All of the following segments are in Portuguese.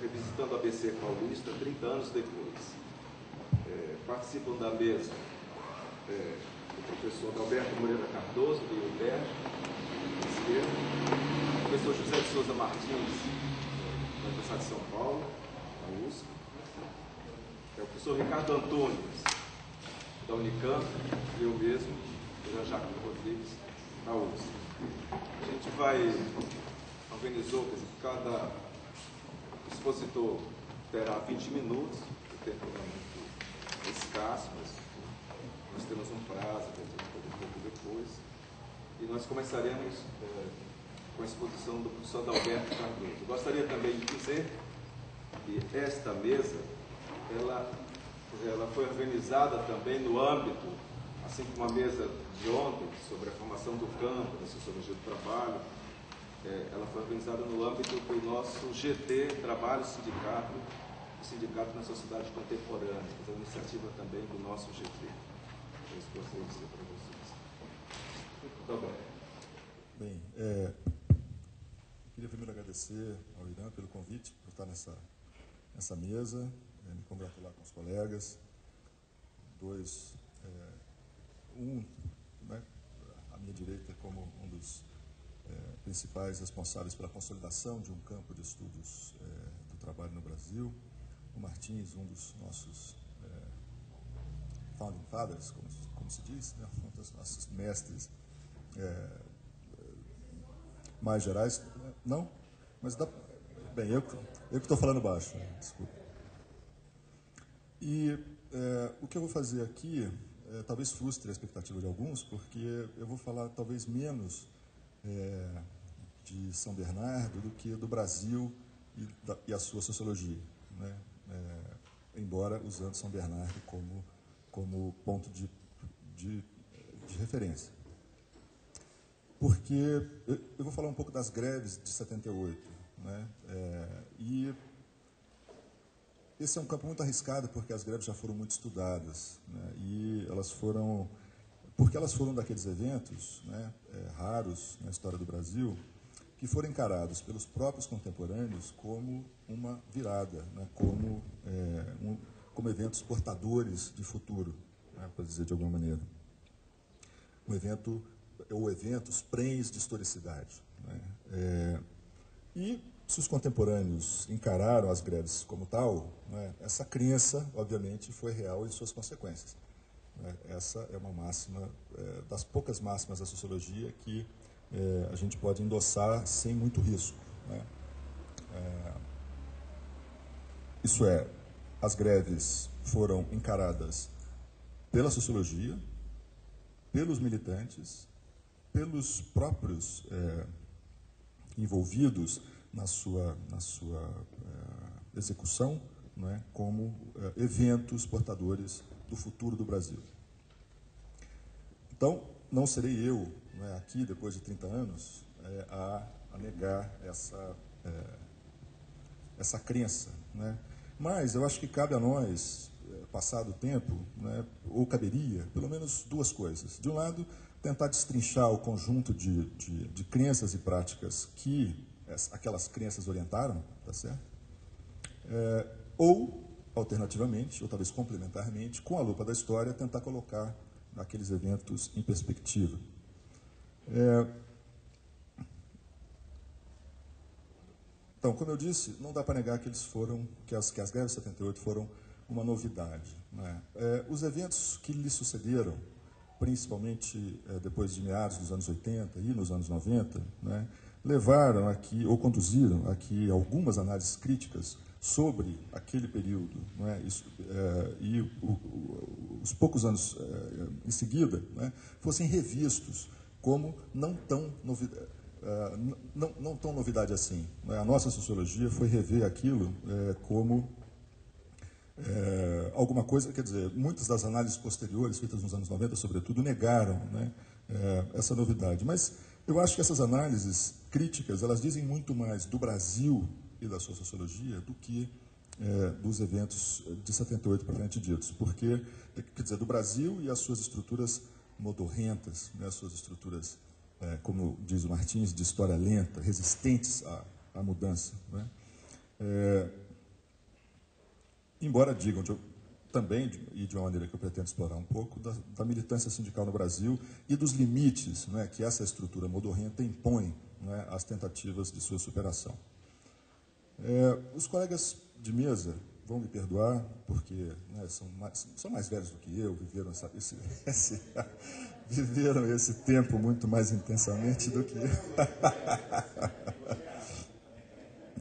Revisitando a ABC Paulista, 30 anos depois. Participam da mesa o professor Alberto Moreira Cardoso, do IUPER, o professor José de Souza Martins, da Universidade de São Paulo, da USP, o professor Ricardo Antônios, da Unicamp, e eu mesmo, Jean-Jacques Rodrigues, da USP. A gente organizou, cada expositor terá 20 minutos, o tempo é muito escasso, mas nós temos um prazo, um pouco depois, e nós começaremos com a exposição do professor Adalberto Cardoso. Eu gostaria também de dizer que esta mesa, ela foi organizada também no âmbito, assim como a mesa de ontem, sobre a formação do campo, da sociologia do trabalho, ela foi organizada no âmbito do nosso GT, Trabalho Sindicato, o Sindicato na Sociedade Contemporânea, que é uma iniciativa também do nosso GT. É isso que eu gostaria de dizer para vocês. Muito bem. Bem, queria primeiro agradecer ao Irã pelo convite, por estar nessa mesa, me congratular com os colegas, né, à minha direita como um dos principais responsáveis pela consolidação de um campo de estudos do trabalho no Brasil, o Martins, um dos nossos founding fathers, como se diz, né, um dos nossos mestres mais gerais. Não? Mas dá... Bem, eu que estou falando baixo, né? Desculpa. E o que eu vou fazer aqui talvez frustre a expectativa de alguns, porque eu vou falar talvez menos de São Bernardo do que do Brasil e a sua sociologia, né? Embora usando São Bernardo como ponto de referência. Porque eu vou falar um pouco das greves de 78, né? E esse é um campo muito arriscado, porque as greves já foram muito estudadas, né? E porque elas foram daqueles eventos, né, raros na história do Brasil, que foram encarados pelos próprios contemporâneos como uma virada, né, como eventos portadores de futuro, né, para dizer de alguma maneira. Eventos prens de historicidade, né? E se os contemporâneos encararam as greves como tal, né, essa crença, obviamente, foi real em suas consequências. Essa é uma máxima, das poucas máximas da sociologia que a gente pode endossar sem muito risco, né? Isso é, as greves foram encaradas pela sociologia, pelos militantes, pelos próprios envolvidos na sua execução, né, como eventos portadores do futuro do Brasil. Então, não serei eu, né, aqui, depois de 30 anos, a negar essa crença, né? Mas eu acho que cabe a nós, passado o tempo, né, ou caberia, pelo menos duas coisas. De um lado, tentar destrinchar o conjunto de crenças e práticas que aquelas crenças orientaram, tá certo? Ou, alternativamente, ou talvez complementarmente, com a lupa da história, tentar colocar aqueles eventos em perspectiva. Então, como eu disse, não dá para negar que as greves de 78 foram uma novidade, né? Os eventos que lhe sucederam, principalmente depois de meados dos anos 80 e nos anos 90, né, levaram aqui, ou conduziram aqui, algumas análises críticas sobre aquele período, né, e os poucos anos em seguida, né, fossem revistos como não tão novidade assim, né? A nossa sociologia foi rever aquilo como alguma coisa, quer dizer, muitas das análises posteriores, feitas nos anos 90, sobretudo, negaram, né, essa novidade. Mas eu acho que essas análises críticas, elas dizem muito mais do Brasil e da sua sociologia do que dos eventos de 78 propriamente ditos. Porque, quer dizer, do Brasil e as suas estruturas modorrentas, né, as suas estruturas, como diz o Martins, de história lenta, resistentes à mudança, né? embora digam também, e de uma maneira que eu pretendo explorar um pouco, da militância sindical no Brasil e dos limites, né, que essa estrutura modorrenta impõe, né, às tentativas de sua superação. Os colegas de mesa vão me perdoar, porque, né, são mais velhos do que eu, viveram viveram esse tempo muito mais intensamente do que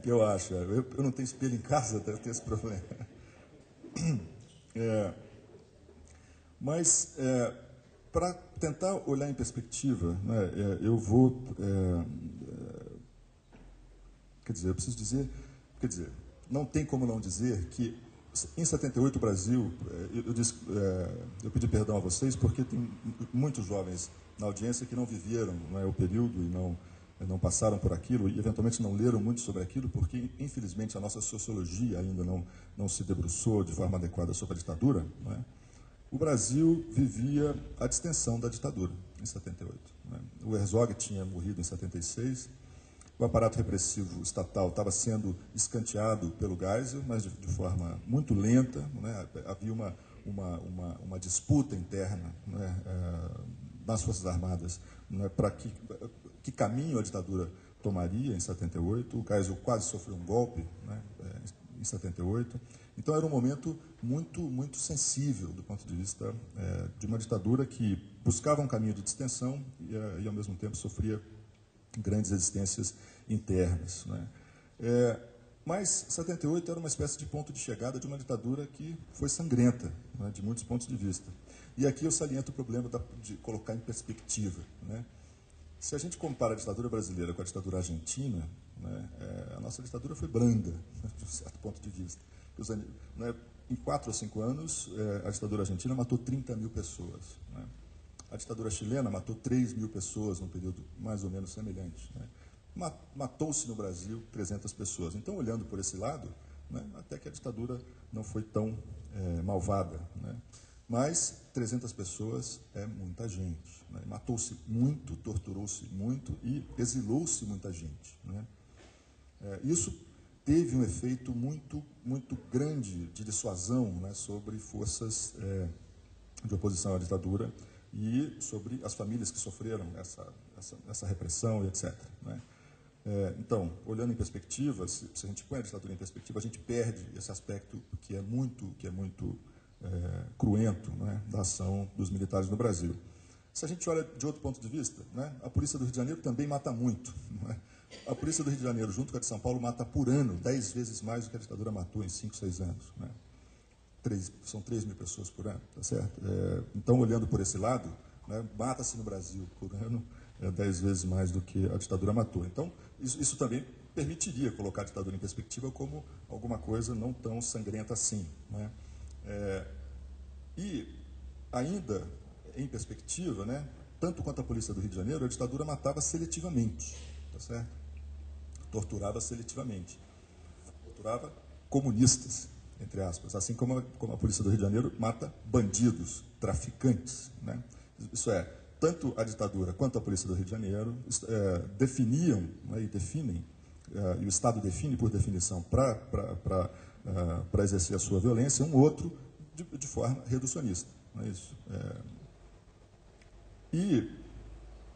eu acho. Eu não tenho espelho em casa, eu tenho esse problema. Mas, para tentar olhar em perspectiva, né, eu vou... eu preciso dizer... não tem como não dizer que, em 78, o Brasil... eu pedi perdão a vocês, porque tem muitos jovens na audiência que não viveram, né, o período e não passaram por aquilo, e eventualmente não leram muito sobre aquilo, porque, infelizmente, a nossa sociologia ainda não se debruçou de forma adequada sobre a ditadura, né? O Brasil vivia a distensão da ditadura, em 78. Né? O Herzog tinha morrido em 76, o aparato repressivo estatal estava sendo escanteado pelo Geisel, mas de forma muito lenta, né? Havia uma disputa interna, né, nas Forças Armadas, né, para que caminho a ditadura tomaria em 78. O Geisel quase sofreu um golpe, né, em 78. Então, era um momento muito sensível do ponto de vista de uma ditadura que buscava um caminho de distensão e ao mesmo tempo, sofria grandes resistências internas, né? Mas 78 era uma espécie de ponto de chegada de uma ditadura que foi sangrenta, né, de muitos pontos de vista. E aqui eu saliento o problema de colocar em perspectiva, né? Se a gente compara a ditadura brasileira com a ditadura argentina, né, a nossa ditadura foi branda, né, de um certo ponto de vista. Né, em 4 ou 5 anos, a ditadura argentina matou 30 mil pessoas. Né? A ditadura chilena matou 3 mil pessoas num período mais ou menos semelhante. Né? Matou-se no Brasil 300 pessoas. Então, olhando por esse lado, né, até que a ditadura não foi tão malvada. Né? Mas 300 pessoas é muita gente. Né? Matou-se muito, torturou-se muito e exilou-se muita gente. Né? Isso teve um efeito muito grande de dissuasão, né, sobre forças de oposição à ditadura e sobre as famílias que sofreram essa repressão e etc. Né? Então, olhando em perspectiva, se a gente põe a ditadura em perspectiva, a gente perde esse aspecto que é muito cruento, né, da ação dos militares no Brasil. Se a gente olha de outro ponto de vista, né, a Polícia do Rio de Janeiro também mata muito. Não é? A Polícia do Rio de Janeiro, junto com a de São Paulo, mata por ano 10 vezes mais do que a ditadura matou em 5, 6 anos. Né? São 3 mil pessoas por ano, tá certo? Então, olhando por esse lado, né, mata-se no Brasil por ano 10 vezes mais do que a ditadura matou. Então, isso também permitiria colocar a ditadura em perspectiva como alguma coisa não tão sangrenta assim. Né? E, ainda em perspectiva, né, tanto quanto a Polícia do Rio de Janeiro, a ditadura matava seletivamente, tá certo? Torturava seletivamente. Torturava comunistas, entre aspas, assim como a Polícia do Rio de Janeiro mata bandidos, traficantes. Né? Isso é, tanto a ditadura quanto a Polícia do Rio de Janeiro definiam, né, e definem, e o Estado define por definição para exercer a sua violência, um outro de forma reducionista. Não é isso? E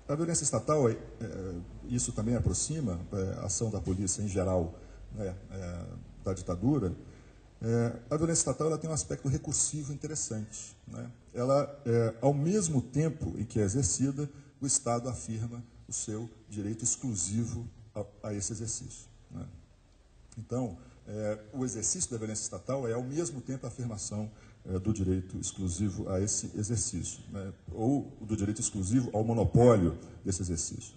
a violência estatal, isso também aproxima a ação da polícia em geral, né, da ditadura. A violência estatal ela tem um aspecto recursivo interessante. Né? Ela, ao mesmo tempo em que é exercida, o Estado afirma o seu direito exclusivo a esse exercício. Né? Então, o exercício da violência estatal é, ao mesmo tempo, a afirmação do direito exclusivo a esse exercício, né? Ou do direito exclusivo ao monopólio desse exercício.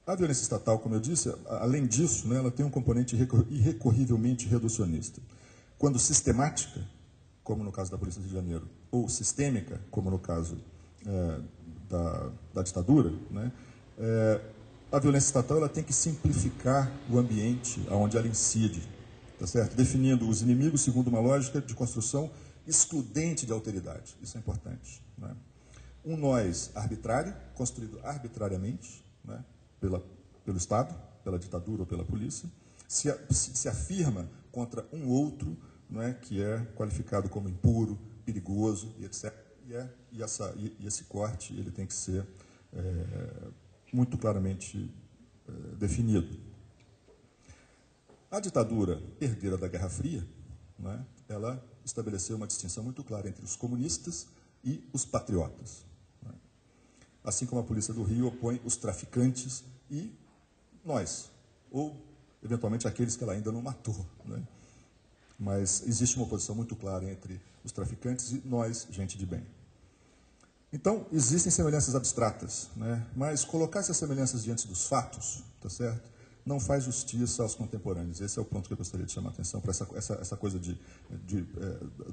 A violência estatal, como eu disse, além disso, né, ela tem um componente irrecorrivelmente reducionista. Quando sistemática, como no caso da Polícia do Rio de Janeiro, ou sistêmica, como no caso da ditadura, né, a violência estatal ela tem que simplificar o ambiente onde ela incide, tá certo? Definindo os inimigos segundo uma lógica de construção excludente de alteridade. Isso é importante. Né? Um nós arbitrário, construído arbitrariamente, né, pelo Estado, pela ditadura ou pela polícia, se afirma contra um outro, não é, que é qualificado como impuro, perigoso, e etc. E esse corte ele tem que ser muito claramente definido. A ditadura herdeira da Guerra Fria, não é, ela estabeleceu uma distinção muito clara entre os comunistas e os patriotas. Não é? Assim como a Polícia do Rio opõe os traficantes e nós, ou eventualmente aqueles que ela ainda não matou. Não é? Mas existe uma oposição muito clara entre os traficantes e nós, gente de bem. Então, existem semelhanças abstratas, né? Mas colocar essas semelhanças diante dos fatos, tá certo? Não faz justiça aos contemporâneos. Esse é o ponto que eu gostaria de chamar a atenção para essa coisa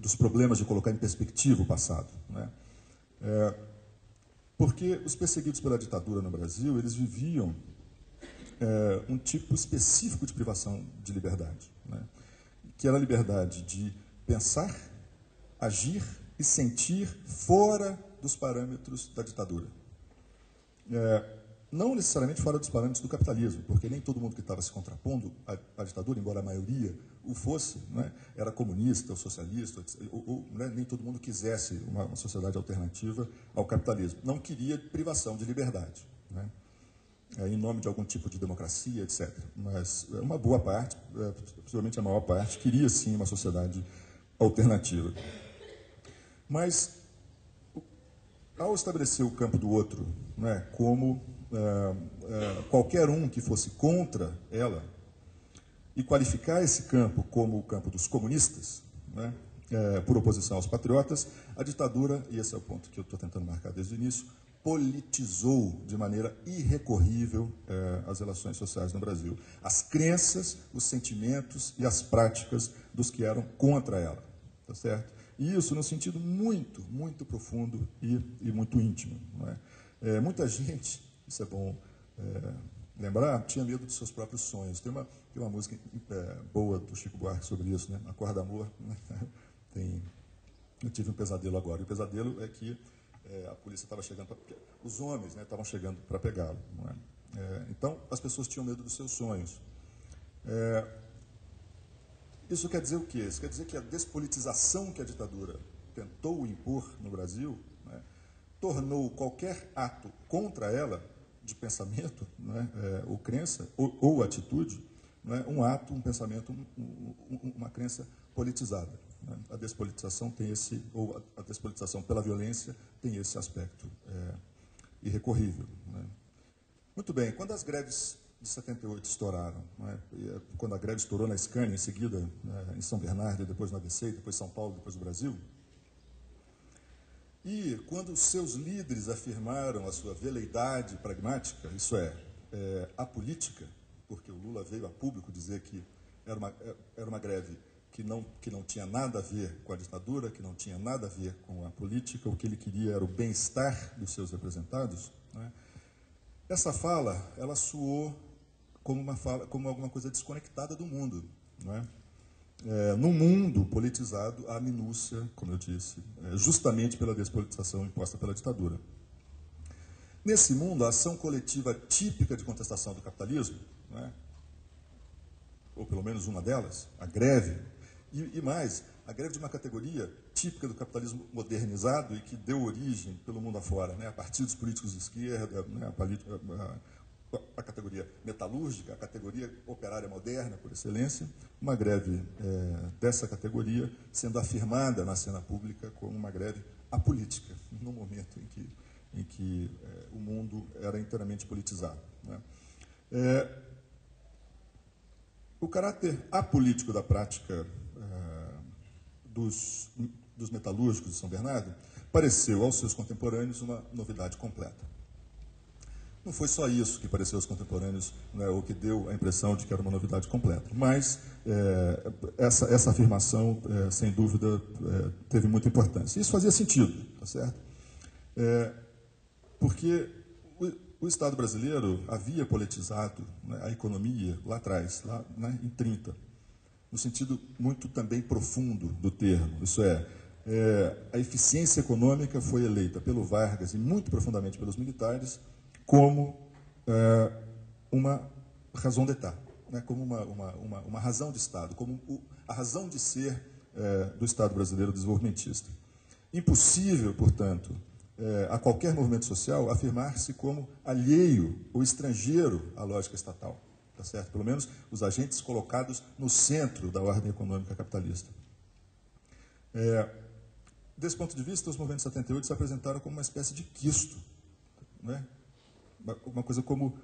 dos problemas de colocar em perspectiva o passado. Né? Porque os perseguidos pela ditadura no Brasil, eles viviam um tipo específico de privação de liberdade, né? Que era a liberdade de pensar, agir e sentir fora dos parâmetros da ditadura. Não necessariamente fora dos parâmetros do capitalismo, porque nem todo mundo que estava se contrapondo à ditadura, embora a maioria o fosse, né, era comunista ou socialista, né, nem todo mundo quisesse uma sociedade alternativa ao capitalismo. Não queria privação de liberdade, né, em nome de algum tipo de democracia, etc. Mas uma boa parte, possivelmente a maior parte, queria sim uma sociedade alternativa. Mas, ao estabelecer o campo do outro, né, como qualquer um que fosse contra ela, e qualificar esse campo como o campo dos comunistas, né, por oposição aos patriotas, a ditadura, e esse é o ponto que eu estou tentando marcar desde o início, politizou de maneira irrecorrível as relações sociais no Brasil. As crenças, os sentimentos e as práticas dos que eram contra ela. Tá certo? E isso no sentido muito, muito profundo e muito íntimo. Não é? Muita gente, isso é bom lembrar, tinha medo dos seus próprios sonhos. Tem uma música boa do Chico Buarque sobre isso, né? Acorda Amor. Né? Eu tive um pesadelo agora. E o pesadelo é que a polícia estava chegando, os homens, né, estavam chegando para pegá-lo. Não é? Então, as pessoas tinham medo dos seus sonhos. Isso quer dizer o quê? Isso quer dizer que a despolitização que a ditadura tentou impor no Brasil, né, tornou qualquer ato contra ela, de pensamento, né, ou crença, ou atitude, né, um ato, um pensamento, uma crença politizada. Né? A despolitização tem esse, ou a despolitização pela violência tem esse aspecto irrecorrível. Né? Muito bem, quando as greves de 78 estouraram, né, quando a greve estourou na Scania, em seguida em São Bernardo, depois no ABC, depois São Paulo, depois no Brasil, e quando os seus líderes afirmaram a sua veleidade pragmática, isso é, apolítica, porque o Lula veio a público dizer que era uma greve que não tinha nada a ver com a ditadura, que não tinha nada a ver com a política, o que ele queria era o bem-estar dos seus representados, né? Essa fala, ela soou como alguma coisa desconectada do mundo, né? No mundo politizado, a minúcia, como eu disse, justamente pela despolitização imposta pela ditadura. Nesse mundo, a ação coletiva típica de contestação do capitalismo, né, ou pelo menos uma delas, a greve, e mais, a greve de uma categoria típica do capitalismo modernizado e que deu origem pelo mundo afora, né, a partidos políticos de esquerda, né, a categoria metalúrgica, a categoria operária moderna, por excelência, uma greve dessa categoria sendo afirmada na cena pública como uma greve apolítica, no momento em que o mundo era inteiramente politizado. Né? O caráter apolítico da prática dos metalúrgicos de São Bernardo pareceu aos seus contemporâneos uma novidade completa. Não foi só isso que pareceu aos contemporâneos, né, ou que deu a impressão de que era uma novidade completa, mas essa afirmação, sem dúvida, teve muita importância. Isso fazia sentido, tá certo? Porque o Estado brasileiro havia politizado, né, a economia lá atrás, lá, né, em 30, no sentido muito também profundo do termo, isso a eficiência econômica foi eleita pelo Vargas e muito profundamente pelos militares como uma raison d'etat, né, como uma razão de Estado, como a razão de ser do Estado brasileiro desenvolvimentista. Impossível, portanto, a qualquer movimento social afirmar-se como alheio ou estrangeiro à lógica estatal, tá certo? Pelo menos os agentes colocados no centro da ordem econômica capitalista. Desse ponto de vista, os movimentos 78 se apresentaram como uma espécie de quisto, né? Uma coisa como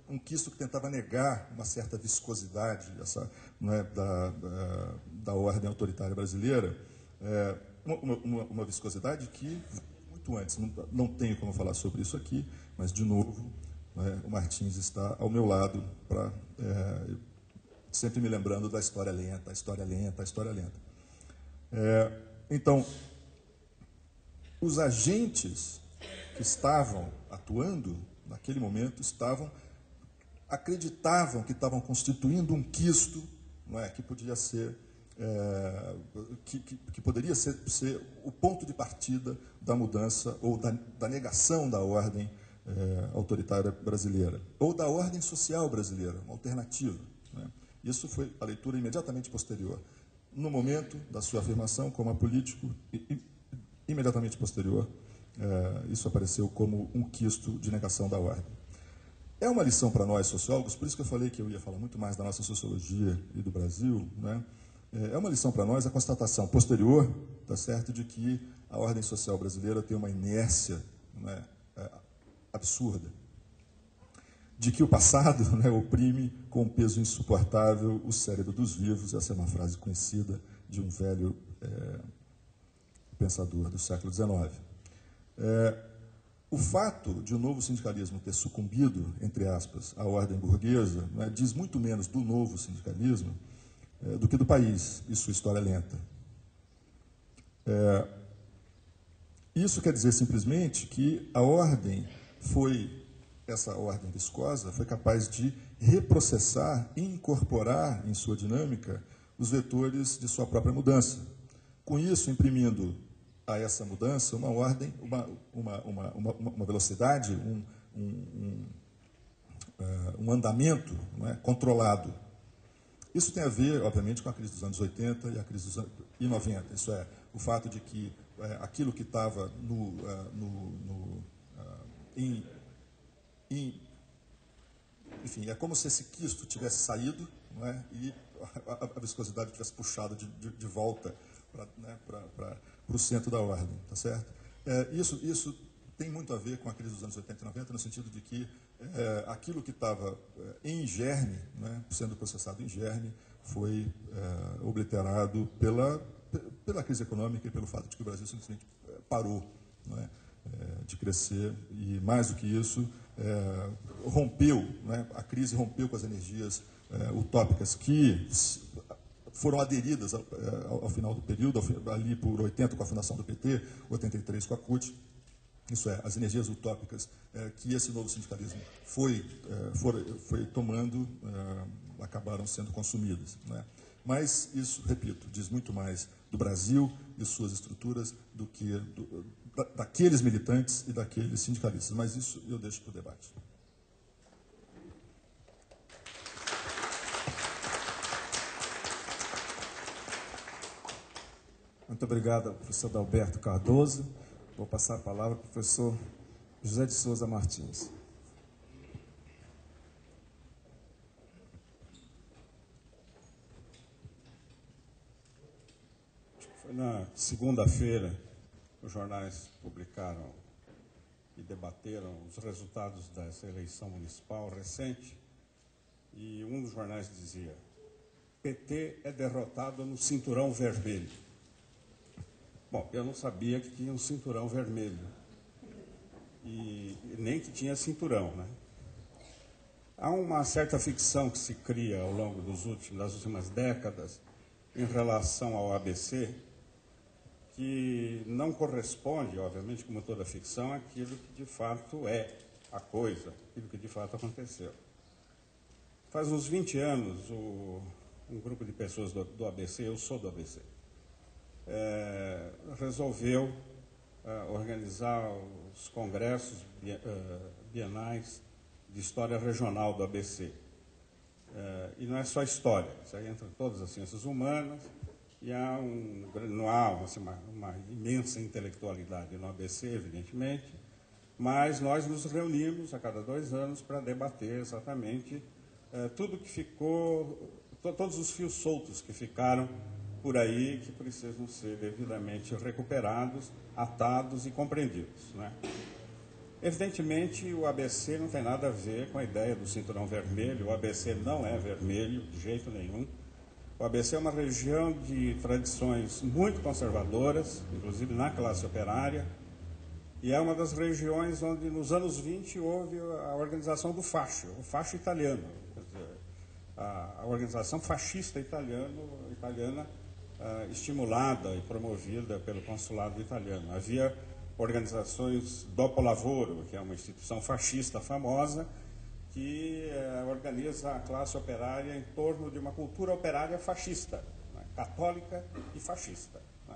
um quisto que tentava negar uma certa viscosidade da ordem autoritária brasileira, uma viscosidade que, muito antes, não tenho como falar sobre isso aqui, mas, de novo, o Martins está ao meu lado, sempre me lembrando da história lenta, a história lenta, a história lenta. Então, os agentes que estavam atuando naquele momento acreditavam que estavam constituindo um quisto, não é, que podia ser que poderia ser o ponto de partida da mudança ou da negação da ordem autoritária brasileira ou da ordem social brasileira, uma alternativa, né? Isso foi a leitura imediatamente posterior. No momento da sua afirmação como apolítico, imediatamente posterior, isso apareceu como um quisto de negação da ordem. É uma lição para nós, sociólogos, por isso que eu falei que eu ia falar muito mais da nossa sociologia e do Brasil, né? É uma lição para nós a constatação posterior, tá certo, de que a ordem social brasileira tem uma inércia, né, absurda, de que o passado, né, oprime com um peso insuportável o cérebro dos vivos. Essa é uma frase conhecida de um velho pensador do século XIX. O fato de o novo sindicalismo ter sucumbido, entre aspas, à ordem burguesa, né, diz muito menos do novo sindicalismo do que do país e sua história lenta. Isso quer dizer simplesmente que a ordem essa ordem viscosa foi capaz de reprocessar e incorporar em sua dinâmica os vetores de sua própria mudança. Com isso, imprimindo a essa mudança uma ordem, uma velocidade, um andamento, não é, controlado. Isso tem a ver, obviamente, com a crise dos anos 80 e a crise dos anos 90. Isso é, o fato de que aquilo que estava enfim, é como se esse quisto tivesse saído, não é, e a viscosidade tivesse puxado de volta para o centro da ordem, tá certo? Isso tem muito a ver com a crise dos anos 80 e 90, no sentido de que aquilo que estava em germe, né, sendo processado em germe, foi obliterado pela crise econômica e pelo fato de que o Brasil simplesmente parou, não é, de crescer, e mais do que isso, rompeu, né, a crise rompeu com as energias utópicas que foram aderidas ao final do período, ali por 80 com a fundação do PT, 83 com a CUT. Isso é, as energias utópicas que esse novo sindicalismo foi tomando, acabaram sendo consumidas, né? Mas isso, repito, diz muito mais do Brasil e suas estruturas do que daqueles militantes e daqueles sindicalistas. Mas isso eu deixo para o debate. Muito obrigado, professor Adalberto Cardoso. Vou passar a palavra ao professor José de Souza Martins. Foi na segunda-feira que os jornais publicaram e debateram os resultados dessa eleição municipal recente, e um dos jornais dizia: PT é derrotado no cinturão vermelho. Bom, eu não sabia que tinha um cinturão vermelho, e nem que tinha cinturão, né? Há uma certa ficção que se cria ao longo das últimas décadas em relação ao ABC, que não corresponde, obviamente, como toda ficção, àquilo que de fato é a coisa, aquilo que de fato aconteceu. Faz uns 20 anos, um grupo de pessoas do ABC, eu sou do ABC, resolveu organizar os congressos bienais de história regional do ABC. E não é só história, isso aí entra todas as ciências humanas, e não há assim, uma imensa intelectualidade no ABC, evidentemente, mas nós nos reunimos a cada 2 anos para debater exatamente tudo que ficou, todos os fios soltos que ficaram por aí, que precisam ser devidamente recuperados, atados e compreendidos, né? Evidentemente, o ABC não tem nada a ver com a ideia do cinturão vermelho. O ABC não é vermelho, de jeito nenhum. O ABC é uma região de tradições muito conservadoras, inclusive na classe operária, e é uma das regiões onde, nos anos 20, houve a organização do Fascio, o Fascio italiano, quer dizer, a organização fascista italiana estimulada e promovida pelo consulado italiano. Havia organizações Dopo Lavoro, que é uma instituição fascista famosa, que organiza a classe operária em torno de uma cultura operária fascista, né, católica e fascista, né.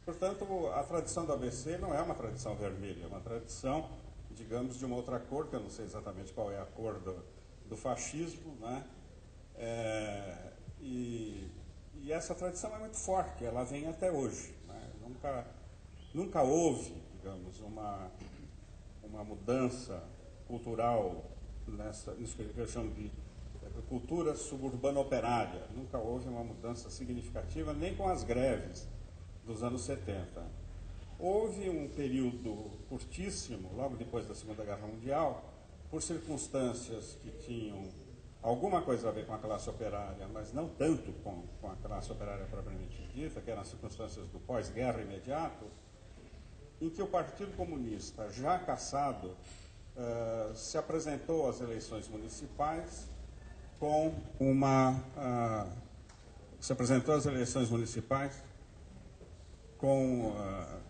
Portanto, a tradição do ABC não é uma tradição vermelha, é uma tradição, digamos, de uma outra cor, que eu não sei exatamente qual é a cor do fascismo, né. E essa tradição é muito forte, ela vem até hoje, né. Nunca houve, digamos, uma mudança cultural nisso que eu chamo de cultura suburbana operária. Nunca houve uma mudança significativa, nem com as greves dos anos 70. Houve um período curtíssimo, logo depois da Segunda Guerra Mundial, por circunstâncias que tinham alguma coisa a ver com a classe operária, mas não tanto com a classe operária propriamente dita, que eram as circunstâncias do pós-guerra imediato, em que o Partido Comunista, já cassado, se apresentou às eleições municipais com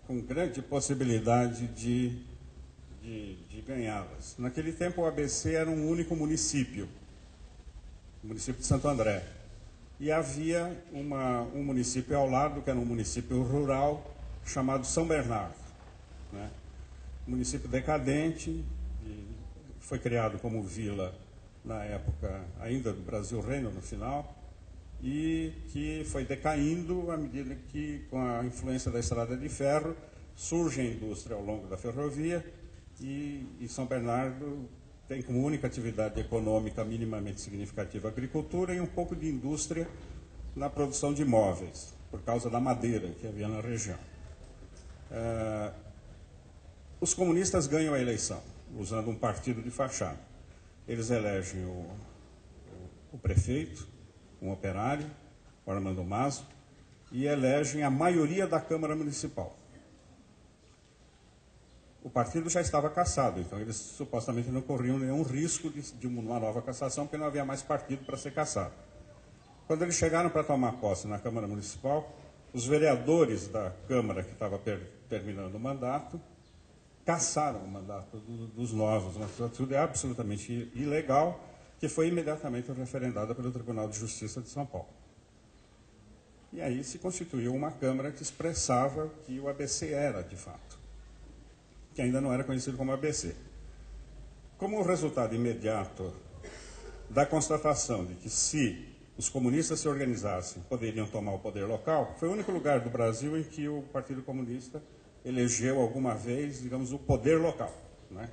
com grande possibilidade de ganhá-las. Naquele tempo, o ABC era um único município, o município de Santo André. E havia um município ao lado, que era um município rural, chamado São Bernardo, né? Município decadente, foi criado como vila na época ainda do Brasil Reino, no final, e que foi decaindo à medida que, com a influência da estrada de ferro, surge a indústria ao longo da ferrovia, e São Bernardo tem como única atividade econômica minimamente significativa a agricultura e um pouco de indústria na produção de móveis, por causa da madeira que havia na região. Os comunistas ganham a eleição, usando um partido de fachada. Eles elegem o prefeito, um operário, o Armando Mazo, e elegem a maioria da Câmara Municipal. O partido já estava cassado, então eles supostamente não corriam nenhum risco de uma nova cassação, porque não havia mais partido para ser cassado. Quando eles chegaram para tomar posse na Câmara Municipal, os vereadores da Câmara, que estava terminando o mandato, cassaram o mandato dos novos, uma atitude absolutamente ilegal, que foi imediatamente referendada pelo Tribunal de Justiça de São Paulo. E aí se constituiu uma Câmara que expressava que o ABC era, de fato, que ainda não era conhecido como ABC. Como resultado imediato da constatação de que, se os comunistas se organizassem, poderiam tomar o poder local, foi o único lugar do Brasil em que o Partido Comunista elegeu alguma vez, digamos, o poder local, né?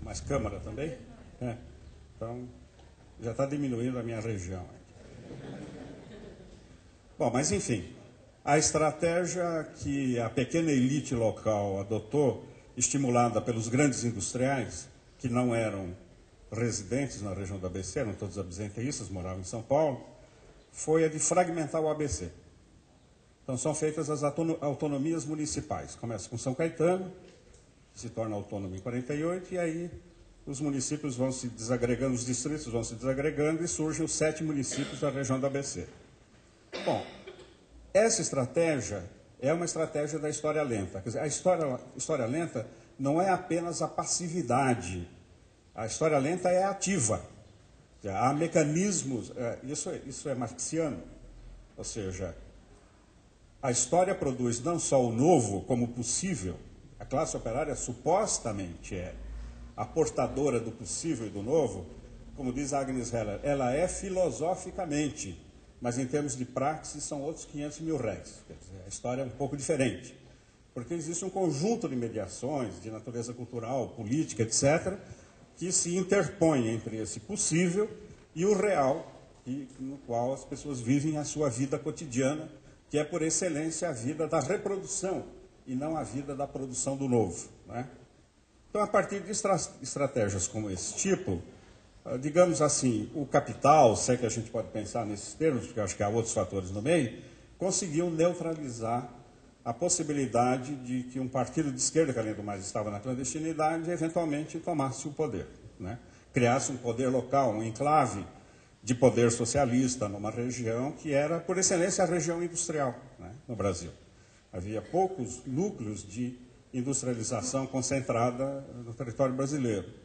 Mas Câmara também? Então, já está diminuindo a minha região. Bom, mas enfim, a estratégia que a pequena elite local adotou, estimulada pelos grandes industriais, que não eram residentes na região do ABC, eram todos absenteístas, moravam em São Paulo, foi a de fragmentar o ABC. Então são feitas as autonomias municipais. Começa com São Caetano, que se torna autônomo em 48, e aí os municípios vão se desagregando, os distritos vão se desagregando, e surgem os 7 municípios da região do ABC. Bom, essa estratégia é uma estratégia da história lenta. Quer dizer, a história lenta não é apenas a passividade. A história lenta é ativa. Há mecanismos, isso é marxiano, ou seja, a história produz não só o novo como possível, a classe operária supostamente é a portadora do possível e do novo, como diz Agnes Heller, ela é filosoficamente, mas em termos de praxis são outros 500 mil réis. Quer dizer, a história é um pouco diferente, porque existe um conjunto de mediações de natureza cultural, política, etc., que se interpõe entre esse possível e o real, no qual as pessoas vivem a sua vida cotidiana, que é, por excelência, a vida da reprodução e não a vida da produção do novo, né? Então, a partir de estratégias como esse tipo, digamos assim, o capital, se é que a gente pode pensar nesses termos, porque eu acho que há outros fatores no meio, conseguiu neutralizar a possibilidade de que um partido de esquerda, que além do mais estava na clandestinidade, eventualmente tomasse o poder, né? Criasse um poder local, um enclave de poder socialista numa região que era, por excelência, a região industrial, né, no Brasil. Havia poucos núcleos de industrialização concentrada no território brasileiro.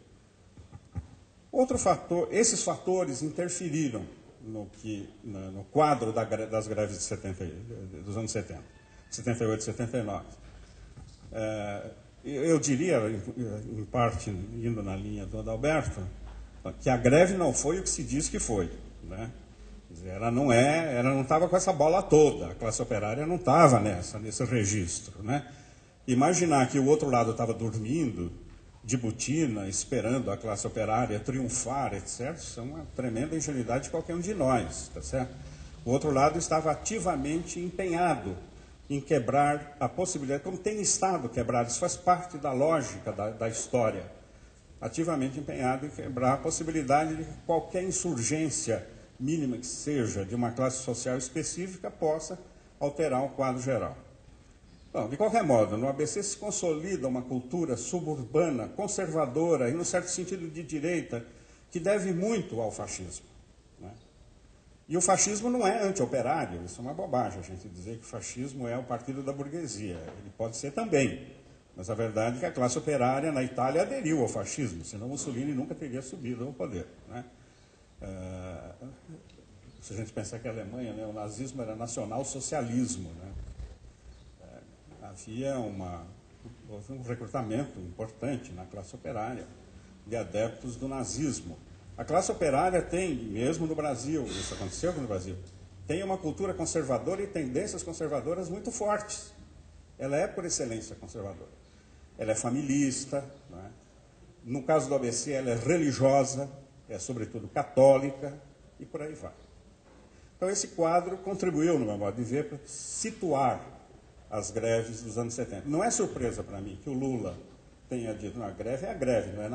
Outro fator, esses fatores interferiram no quadro das greves dos anos 70, 78 e 79. Eu diria, em parte, indo na linha do Adalberto, que a greve não foi o que se diz que foi, né? Quer dizer, ela não estava com essa bola toda, a classe operária não estava nesse registro, né? Imaginar que o outro lado estava dormindo, de botina, esperando a classe operária triunfar, etc., isso é uma tremenda ingenuidade de qualquer um de nós, tá certo? O outro lado estava ativamente empenhado em quebrar a possibilidade, como tem estado quebrado, isso faz parte da lógica da história, ativamente empenhado em quebrar a possibilidade de que qualquer insurgência mínima que seja de uma classe social específica possa alterar o quadro geral. Bom, de qualquer modo, no ABC se consolida uma cultura suburbana, conservadora e, no certo sentido, de direita, que deve muito ao fascismo, né? E o fascismo não é anti-operário, isso é uma bobagem a gente dizer que o fascismo é o partido da burguesia. Ele pode ser também, mas a verdade é que a classe operária na Itália aderiu ao fascismo, senão Mussolini nunca teria subido ao poder, né? Se a gente pensar que a Alemanha, né, o nazismo era nacional-socialismo, né? Havia um recrutamento importante na classe operária de adeptos do nazismo. A classe operária tem, mesmo no Brasil, isso aconteceu no Brasil, tem uma cultura conservadora e tendências conservadoras muito fortes. Ela é, por excelência, conservadora. Ela é familista, né? No caso do ABC, ela é religiosa, é sobretudo católica, e por aí vai. Então, esse quadro contribuiu, no meu modo de ver, para situar as greves dos anos 70. Não é surpresa para mim que o Lula tenha dito, não, a greve é a greve, não é